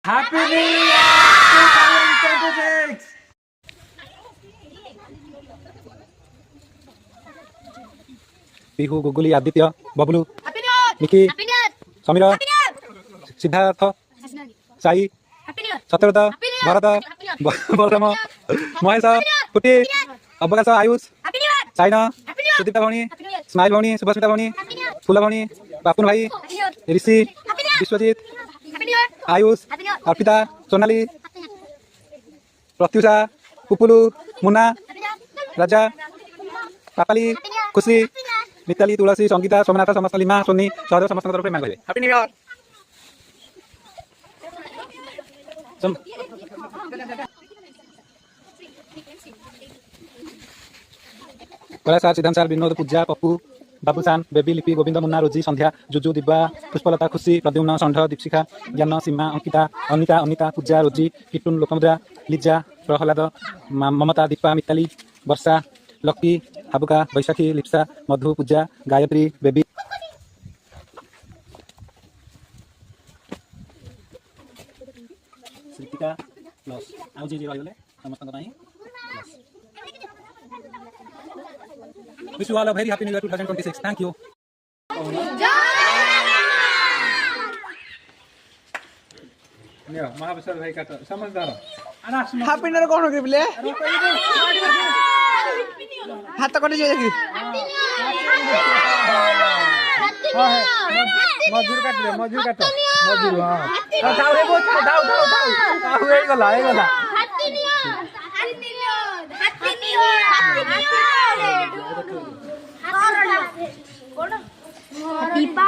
Happy New Year 2026. पिहू गुगुली आदित्य बबलू निकी समीर सिद्धार्थ साई सत्यव्रत भरत बलराम महेश कुटी अवकाश Ayush Saina Sudipta भौणी smile भौणी Subhasmita भौणी फूल भौणी बापुन भाई ऋषि विश्वजीत आयुष अर्पिता सोनाली प्रत्युषा पुपुलु मुन्ना राजा पापाली खुशी मिताली तुलसी संगीता सोमनाथ समस्त लिमा सोनी सहदेव समस्त तरफ मान कहे हैप्पी न्यू ईयर। कला सार सिद्धांत सार विनोद पूजा पप्पू बाबूसान बेबी लिपि गोविंद मुन्ना रोजी संध्या जुजु दिब्या पुष्पलता खुशी प्रद्युम्न षण्ढ दीपशिखा ज्ञान सीमा अंकिता अनिता अनिता पूजा रोजी किटुन लोकमुद्रा लिजा प्रहलाद ममता दीपा मिताली वर्षा लकी हाबुका बैशाखी लिप्सा मधु पूजा गायत्री बेबी श्रीतिका प्लस आउ जे रहिगले समस्त पई plus wish you all a very happy new year 2026 thank you महाविश्व भाई का समझदार हैप्पी न्यू ईयर कौन के बोले हाथ कोने जे देखी मजदूर काट ले मजदूर काट मजदूर हां उठाओ रे उठाओ उठाओ उठाओ हे गला happy new year happy new year happy new year Deepa